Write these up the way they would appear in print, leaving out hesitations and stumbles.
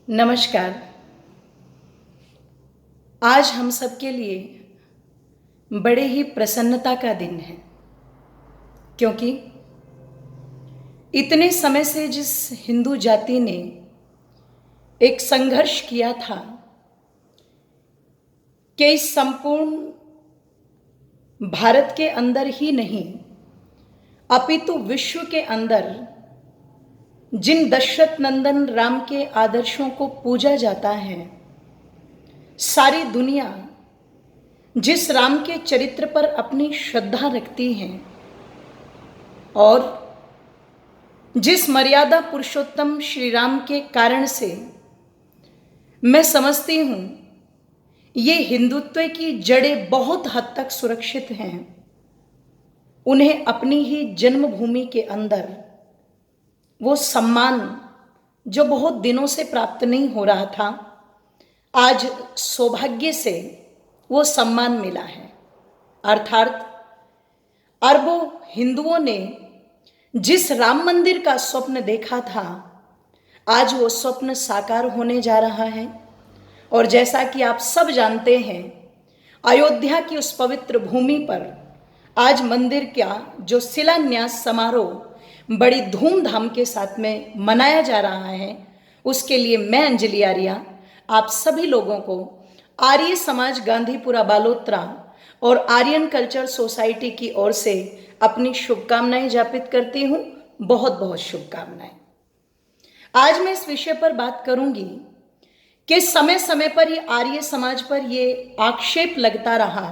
नमस्कार। आज हम सबके लिए बड़े ही प्रसन्नता का दिन है, क्योंकि इतने समय से जिस हिंदू जाति ने एक संघर्ष किया था कि इस संपूर्ण भारत के अंदर ही नहीं अपितु विश्व के अंदर जिन दशरथ नंदन राम के आदर्शों को पूजा जाता है, सारी दुनिया जिस राम के चरित्र पर अपनी श्रद्धा रखती है और जिस मर्यादा पुरुषोत्तम श्री राम के कारण से मैं समझती हूँ ये हिंदुत्व की जड़ें बहुत हद तक सुरक्षित हैं, उन्हें अपनी ही जन्मभूमि के अंदर वो सम्मान जो बहुत दिनों से प्राप्त नहीं हो रहा था, आज सौभाग्य से वो सम्मान मिला है। अर्थात अरबों हिंदुओं ने जिस राम मंदिर का स्वप्न देखा था, आज वो स्वप्न साकार होने जा रहा है। और जैसा कि आप सब जानते हैं, अयोध्या की उस पवित्र भूमि पर आज मंदिर का जो शिलान्यास समारोह बड़ी धूमधाम के साथ में मनाया जा रहा है, उसके लिए मैं अंजलि आर्या आप सभी लोगों को आर्य समाज गांधीपुरा बालोत्रा और आर्यन कल्चर सोसाइटी की ओर से अपनी शुभकामनाएं ज्ञापित करती हूँ। बहुत बहुत शुभकामनाएं। आज मैं इस विषय पर बात करूंगी कि समय समय पर ये आर्य समाज पर ये आक्षेप लगता रहा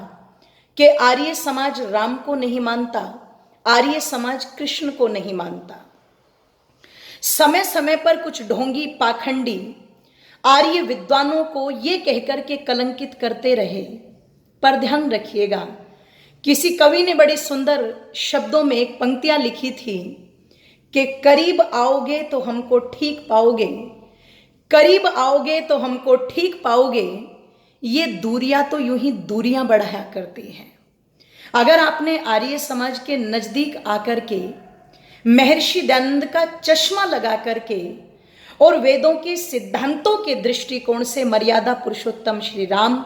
कि आर्य समाज राम को नहीं मानता, आर्य समाज कृष्ण को नहीं मानता। समय समय पर कुछ ढोंगी पाखंडी आर्य विद्वानों को ये कहकर के कलंकित करते रहे, पर ध्यान रखिएगा, किसी कवि ने बड़े सुंदर शब्दों में एक पंक्तियां लिखी थी कि करीब आओगे तो हमको ठीक पाओगे, करीब आओगे तो हमको ठीक पाओगे। ये दूरियां तो यूं ही दूरियां बढ़ाया करती हैं। अगर आपने आर्य समाज के नजदीक आकर के महर्षि दयानंद का चश्मा लगा करके और वेदों के सिद्धांतों के दृष्टिकोण से मर्यादा पुरुषोत्तम श्री राम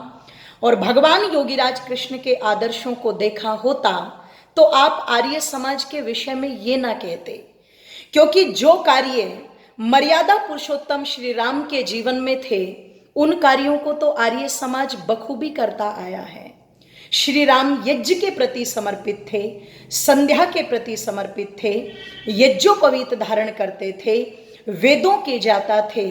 और भगवान योगीराज कृष्ण के आदर्शों को देखा होता, तो आप आर्य समाज के विषय में ये ना कहते, क्योंकि जो कार्य मर्यादा पुरुषोत्तम श्री राम के जीवन में थे, उन कार्यों को तो आर्य समाज बखूबी करता आया है। श्री राम यज्ञ के प्रति समर्पित थे, संध्या के प्रति समर्पित थे, यज्ञोपवीत धारण करते थे, वेदों के जाता थे।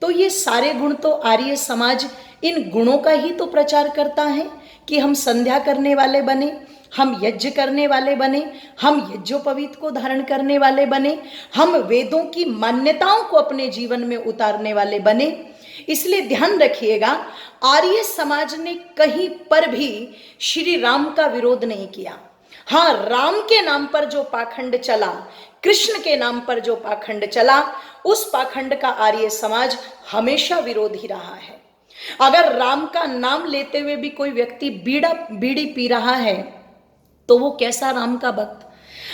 तो ये सारे गुण तो आर्य समाज इन गुणों का ही तो प्रचार करता है कि हम संध्या करने वाले बने, हम यज्ञ करने वाले बने, हम यज्ञोपवीत को धारण करने वाले बने, हम वेदों की मान्यताओं को अपने जीवन में उतारने वाले बने। इसलिए ध्यान रखिएगा, आर्य समाज ने कहीं पर भी श्री राम का विरोध नहीं किया। हाँ, राम के नाम पर जो पाखंड चला, कृष्ण के नाम पर जो पाखंड चला, उस पाखंड का आर्य समाज हमेशा विरोधी रहा है। अगर राम का नाम लेते हुए भी कोई व्यक्ति बीड़ी पी रहा है, तो वो कैसा राम का भक्त?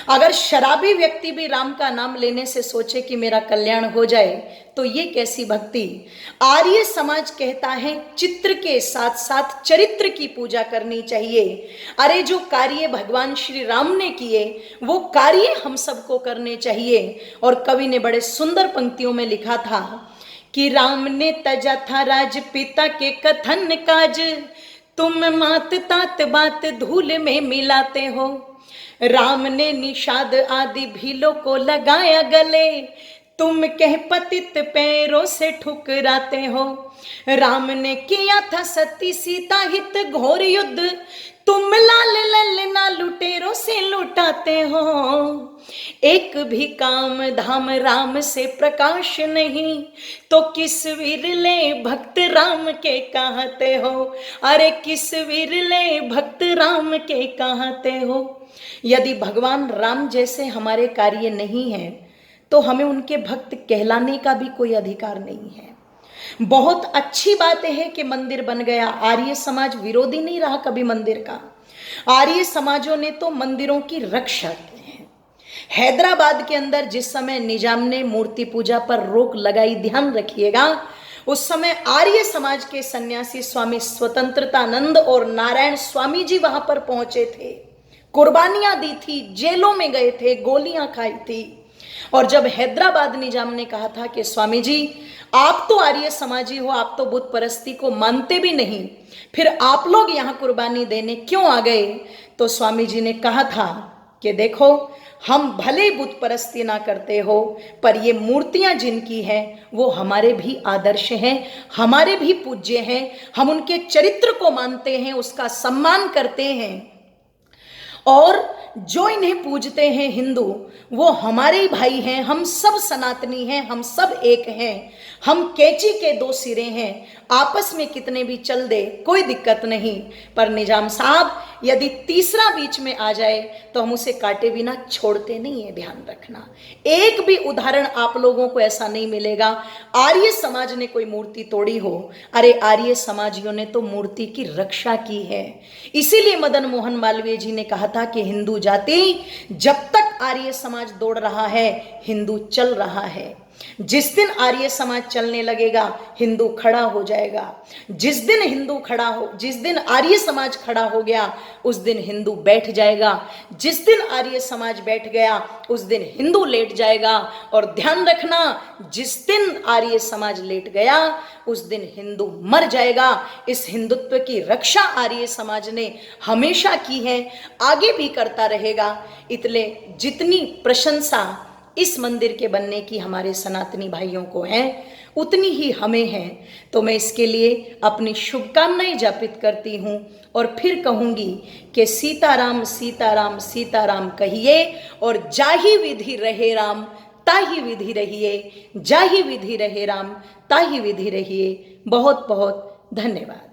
अगर शराबी व्यक्ति भी राम का नाम लेने से सोचे कि मेरा कल्याण हो जाए, तो ये कैसी भक्ति? आर्य समाज कहता है चित्र के साथ साथ चरित्र की पूजा करनी चाहिए। अरे जो कार्य भगवान श्री राम ने किए, वो कार्य हम सबको करने चाहिए। और कवि ने बड़े सुंदर पंक्तियों में लिखा था कि राम ने तजा था राज पिता के कथन काज, तुम मात तात बात धूल में मिलाते हो। राम ने निषाद आदि भीलों को लगाया गले, तुम कह पतित पैरों से ठुकराते हो। राम ने किया था सती सीता हित घोर युद्ध, तुम लाल ललना लुटेरों से लुटाते हो। एक भी काम धाम राम से प्रकाश नहीं, तो किस विरले भक्त राम के कहते हो। अरे किस विरले भक्त राम के कहते हो। यदि भगवान राम जैसे हमारे कार्य नहीं है, तो हमें उनके भक्त कहलाने का भी कोई अधिकार नहीं है। बहुत अच्छी बात है कि मंदिर बन गया, आर्य समाज विरोधी नहीं रहा कभी मंदिर का। आर्य समाजों ने तो मंदिरों की रक्षा की है। हैदराबाद के अंदर जिस समय निजाम ने मूर्ति पूजा पर रोक लगाई, ध्यान रखिएगा, उस समय आर्य समाज के सन्यासी स्वामी स्वतंत्रतानंद और नारायण स्वामी जी वहां पर पहुंचे थे, कुर्बानियां दी थी, जेलों में गए थे, गोलियां खाई थी। और जब हैदराबाद निजाम ने कहा था कि स्वामी जी आप तो आर्य समाजी हो, आप तो बुत परस्ती को मानते भी नहीं, फिर आप लोग यहां कुर्बानी देने क्यों आ गए, तो स्वामी जी ने कहा था कि देखो हम भले बुत परस्ती ना करते हो, पर ये मूर्तियां जिनकी हैं वो हमारे भी आदर्श हैं, हमारे भी पूज्य हैं, हम उनके चरित्र को मानते हैं, उसका सम्मान करते हैं। और जो इन्हें पूजते हैं हिंदू, वो हमारे ही भाई हैं, हम सब सनातनी हैं, हम सब एक हैं, हम कैंची के दो सिरे हैं, आपस में कितने भी चल दे कोई दिक्कत नहीं, पर निजाम साहब यदि तीसरा बीच में आ जाए तो हम उसे काटे बिना छोड़ते नहीं है, ध्यान रखना। एक भी उदाहरण आप लोगों को ऐसा नहीं मिलेगा आर्य समाज ने कोई मूर्ति तोड़ी हो। अरे आर्य समाजियों ने तो मूर्ति की रक्षा की है। इसीलिए मदन मोहन मालवीय जी ने कहा था कि हिंदू जाति जब तक आर्य समाज दौड़ रहा है, हिंदू चल रहा है। जिस दिन आर्य समाज चलने लगेगा, हिंदू खड़ा हो जाएगा। जिस दिन आर्य समाज खड़ा हो गया, उस दिन हिंदू बैठ जाएगा। जिस दिन आर्य समाज बैठ गया, उस दिन हिंदू लेट जाएगा। और ध्यान रखना, जिस दिन आर्य समाज लेट गया, उस दिन हिंदू मर जाएगा। इस हिंदुत्व की रक्षा आर्य समाज ने हमेशा की है, आगे भी करता रहेगा। इसलिए जितनी प्रशंसा इस मंदिर के बनने की हमारे सनातनी भाइयों को है, उतनी ही हमें है। तो मैं इसके लिए अपनी शुभकामनाएं ज्ञापित करती हूँ और फिर कहूँगी कि सीताराम सीताराम सीताराम कहिए, और जाहि विधि रहे राम ताहि विधि रहिए, जाहि विधि रहे राम ताहि विधि रहिए। बहुत बहुत धन्यवाद।